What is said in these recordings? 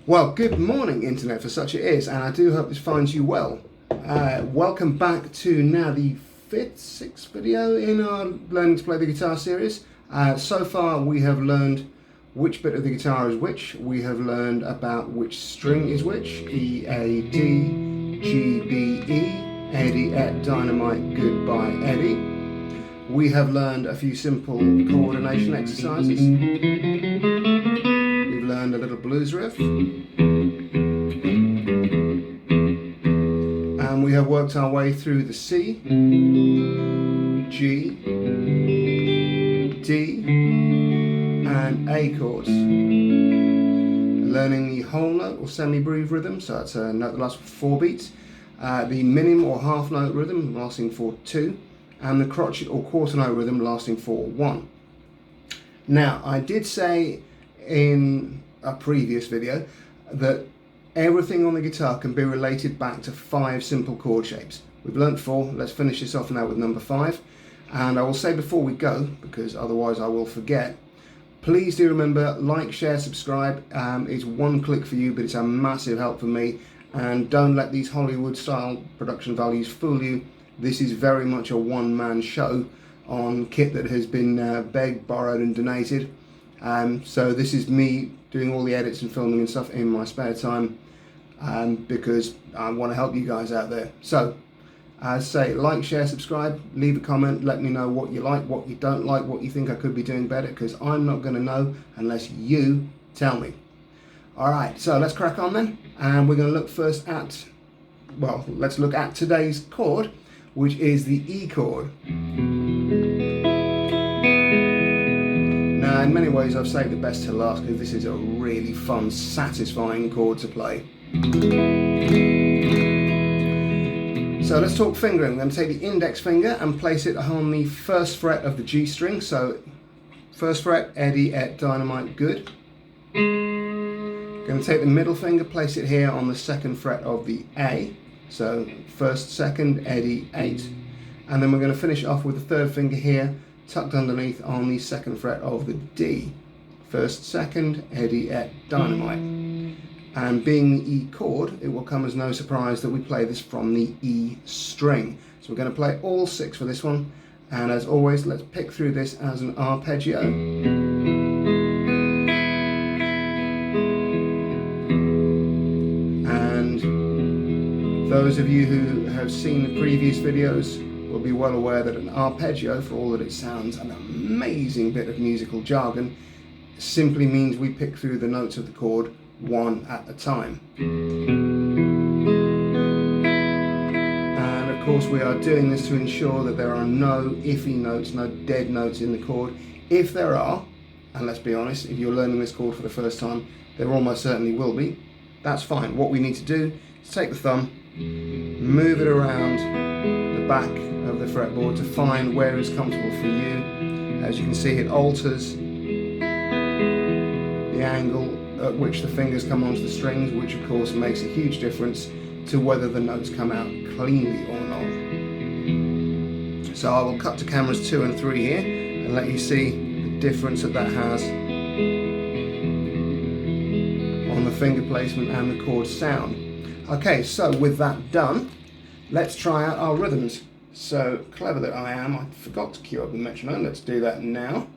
Well, good morning, Internet, for such it is, and I do hope this finds you well. Welcome back to now the sixth video in our Learning to Play the Guitar series. So far we have learned which bit of the guitar is which. We have learned about which string is which: E, A, D, G, B, E, Eddie, Et, Dynamite, Goodbye, Eddie. We have learned a few simple coordination exercises. We've learned a little blues riff. And we have worked our way through the C, G, D, and A chords. Learning the whole note or semi-breve rhythm, so that's a note that lasts for 4 beats. The minim or half note rhythm lasting for 2. And the crotchet or quarter note rhythm lasting for 1. Now, I did say in a previous video that everything on the guitar can be related back to 5 simple chord shapes. We've learnt 4, let's finish this off now with number 5. And I will say before we go, because otherwise I will forget, please do remember, like, share, subscribe. It's one click for you, but it's a massive help for me. And don't let these Hollywood style production values fool you. This is very much a one-man show on kit that has been begged, borrowed and donated. So this is me doing all the edits and filming and stuff in my spare time because I want to help you guys out there. So, as I say, like, share, subscribe, leave a comment, let me know what you like, what you don't like, what you think I could be doing better, because I'm not going to know unless you tell me. Alright, so let's crack on then, and we're going to look first at, well, let's look at today's chord, which is the E chord. Now, in many ways I've saved the best to last because this is a really fun, satisfying chord to play. So let's talk fingering. I'm going to take the index finger and place it on the first fret of the G string. So first fret, Eddie, Et, Dynamite, Good. Going to take the middle finger, place it here on the second fret of the A. So first, second, Eddie, 8. And then we're going to finish off with the third finger here, tucked underneath on the second fret of the D. First, second, Eddie, Et, Dynamite. And being the E chord, it will come as no surprise that we play this from the E string. So we're going to play all 6 for this one. And as always, let's pick through this as an arpeggio. Those of you who have seen the previous videos will be well aware that an arpeggio, for all that it sounds an amazing bit of musical jargon, simply means we pick through the notes of the chord one at a time. And of course we are doing this to ensure that there are no iffy notes, no dead notes in the chord. If there are, and let's be honest, if you're learning this chord for the first time, there almost certainly will be, that's fine. What we need to do is take the thumb, move it around the back of the fretboard to find where is comfortable for you. As you can see, it alters the angle at which the fingers come onto the strings, which of course makes a huge difference to whether the notes come out cleanly or not. So I will cut to cameras 2 and 3 here and let you see the difference that has on the finger placement and the chord sound. Okay, so with that done, let's try out our rhythms. So clever that I am, I forgot to cue up the metronome. Let's do that now.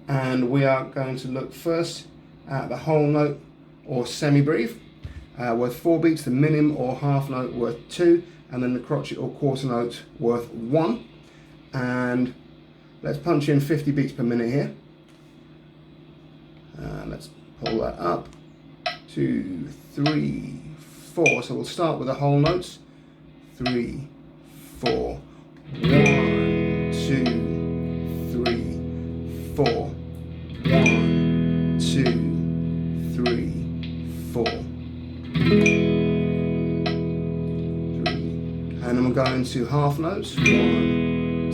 And we are going to look first at the whole note or semi-breve, worth 4 beats, the minim or half note worth 2, and then the crotchet or quarter note worth 1. And let's punch in 50 beats per minute here. Let's pull that up. 2, 3, 4. So we'll start with the whole notes. 3, 4. 1, 2, 3, 4. 1, 2, 3, 4. 3. And then we're going to half notes. 1, 2,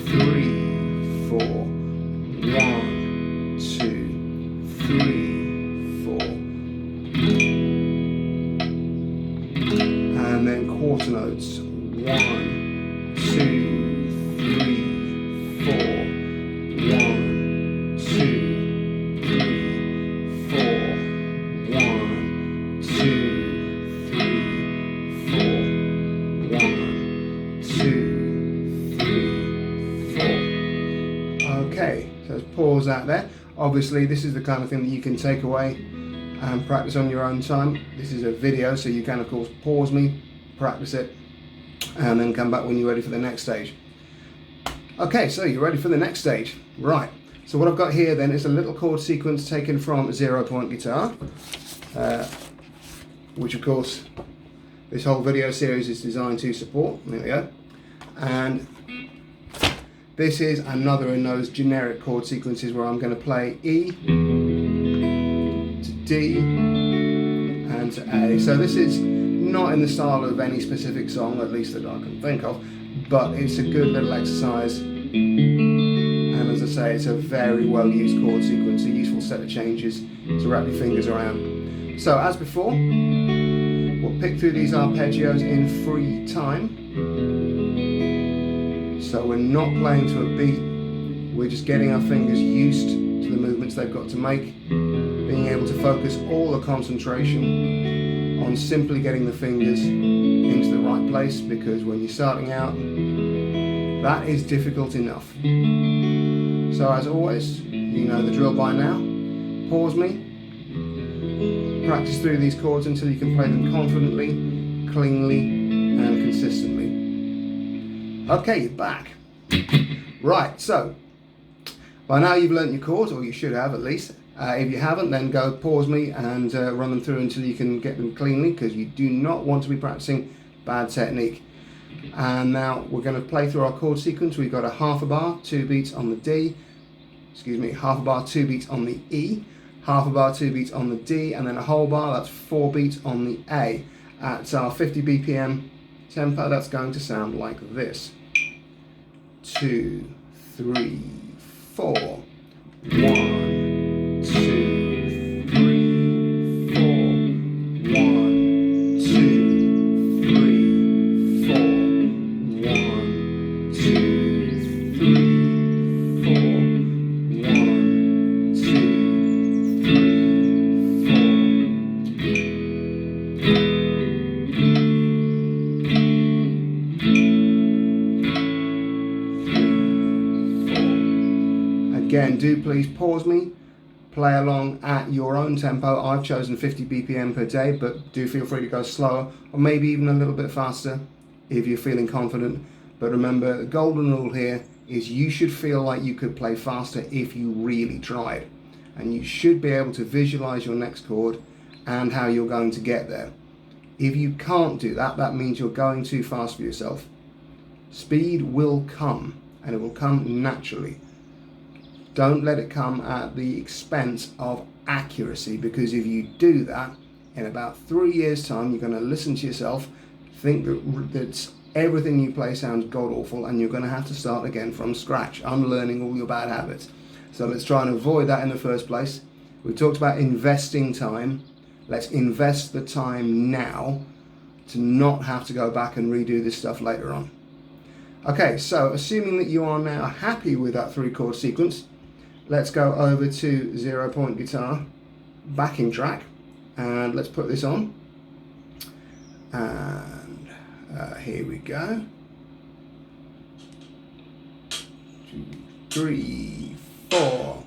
3, 4. 1, 2, 3, 4. And then quarter notes. 1, 2, 3, 4. 1, 2, 3, 4. 1, Okay, so let's pause that there. Obviously this is the kind of thing that you can take away and practice on your own time. This is a video, so you can of course pause me, practice it, and then come back when you're ready for the next stage. Okay, so you're ready for the next stage. Right, so what I've got here then is a little chord sequence taken from 0 Point Guitar, which of course this whole video series is designed to support. There we go. And this is another in those generic chord sequences where I'm going to play E to D and to A. So this is not in the style of any specific song, at least that I can think of, but it's a good little exercise. And as I say, it's a very well used chord sequence, a useful set of changes to wrap your fingers around. So as before, we'll pick through these arpeggios in free time. So we're not playing to a beat, we're just getting our fingers used to the movements they've got to make, being able to focus all the concentration on simply getting the fingers into the right place, because when you're starting out, that is difficult enough. So as always, you know the drill by now. Pause me, practice through these chords until you can play them confidently, cleanly and consistently. Okay, you're back. Right, so by now you've learnt your chords, or you should have at least. If you haven't, then go pause me and run them through until you can get them cleanly, because you do not want to be practicing bad technique. And now we're going to play through our chord sequence. We've got a half a bar, 2 beats on the D, half a bar, 2 beats on the E, half a bar, 2 beats on the D, and then a whole bar, that's 4 beats on the A. At our 50 BPM tempo, that's going to sound like this. 2, 3, 4. 1, 2, 3, 4. 1, 2, 3, 4. 1, 2, 3, 4. 1, 2, 3, 4. Again, do please pause me, play along at your own tempo. I've chosen 50 BPM per day, but do feel free to go slower, or maybe even a little bit faster if you're feeling confident. But remember, the golden rule here is you should feel like you could play faster if you really tried. And you should be able to visualize your next chord and how you're going to get there. If you can't do that, that means you're going too fast for yourself. Speed will come, and it will come naturally. Don't let it come at the expense of accuracy, because if you do that, in about 3 years' time, you're going to listen to yourself, think that everything you play sounds god-awful, and you're going to have to start again from scratch, unlearning all your bad habits. So let's try and avoid that in the first place. We talked about investing time. Let's invest the time now to not have to go back and redo this stuff later on. Okay, so assuming that you are now happy with that 3-chord sequence, let's go over to 0 Point Guitar backing track, and let's put this on. And here we go. 2, 3, 4.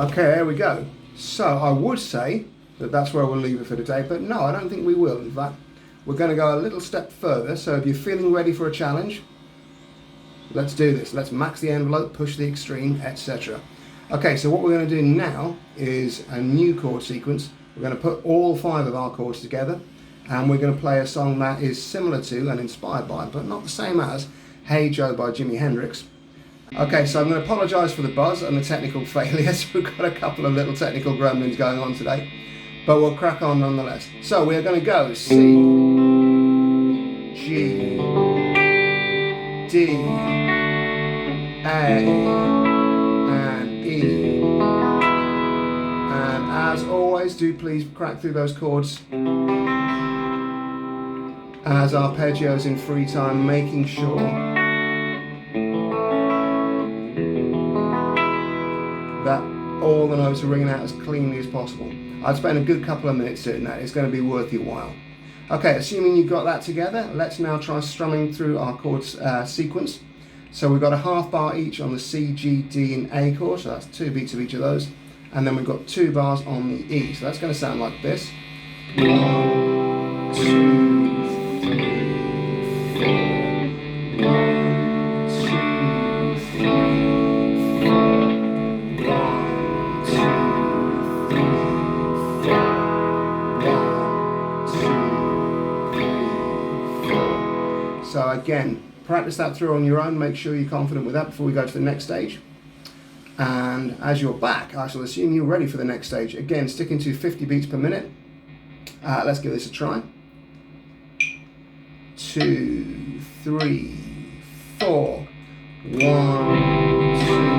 Okay, there we go. So I would say that that's where we'll leave it for today, but no, I don't think we will. In fact, we're going to go a little step further. So if you're feeling ready for a challenge, let's do this. Let's max the envelope, push the extreme, etc. Okay, so what we're going to do now is a new chord sequence. We're going to put all 5 of our chords together, and we're going to play a song that is similar to and inspired by, but not the same as, Hey Joe by Jimi Hendrix. Okay, so I'm going to apologise for the buzz and the technical failures. We've got a couple of little technical gremlins going on today, but we'll crack on nonetheless. So we are going to go C, G, D, A, and E. And as always, do please crack through those chords as arpeggios in free time, making sure that all the notes are ringing out as cleanly as possible. I'd spend a good couple of minutes doing that. It's going to be worth your while. Okay, assuming you've got that together, let's now try strumming through our chords sequence. So we've got a half bar each on the C, G, D and A chord, so that's 2 beats of each of those. And then we've got 2 bars on the E. So that's going to sound like this. 1, 2, 3, 4. 1, 2, 3, 4. 1, 2, 3, 4. So again, practice that through on your own. Make sure you're confident with that before we go to the next stage. And as you're back, I shall assume you're ready for the next stage. Again, sticking to 50 beats per minute. Let's give this a try. 2, 3, 4. 1, 2, 3, 4.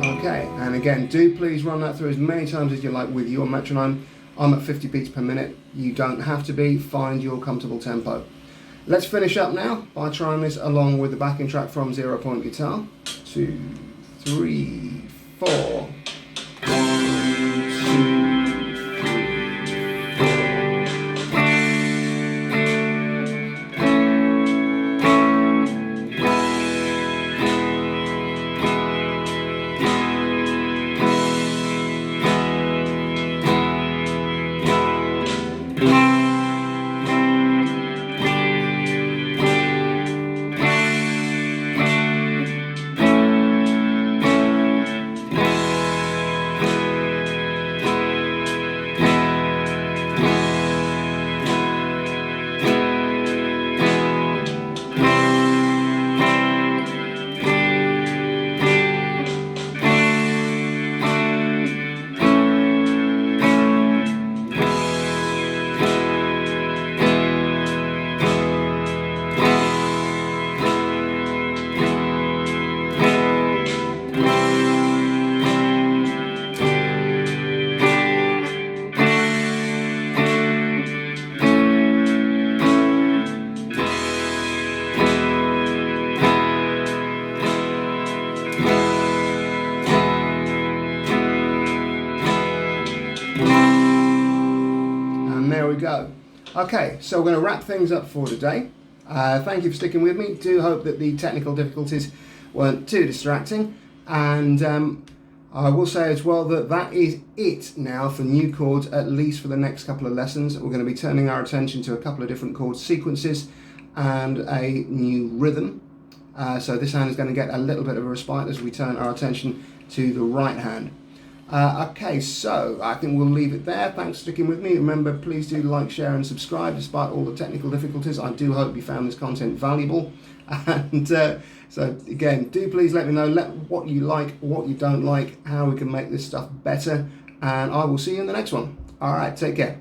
Okay, and again, do please run that through as many times as you like with your metronome. I'm at 50 beats per minute. You don't have to be. Find your comfortable tempo. Let's finish up now by trying this along with the backing track from 0 Point Guitar. 2, 3, 4. 1, 2. There we go. Okay, so we're going to wrap things up for today. Thank you for sticking with me. Do hope that the technical difficulties weren't too distracting. And I will say as well that that is it now for new chords, at least for the next couple of lessons. We're going to be turning our attention to a couple of different chord sequences and a new rhythm. So this hand is going to get a little bit of a respite as we turn our attention to the right hand. Okay, so I think we'll leave it there. Thanks for sticking with me. Remember, please do like, share and subscribe despite all the technical difficulties. I do hope you found this content valuable. And so again, do please let me know what you like, what you don't like, how we can make this stuff better. And I will see you in the next one. All right, take care.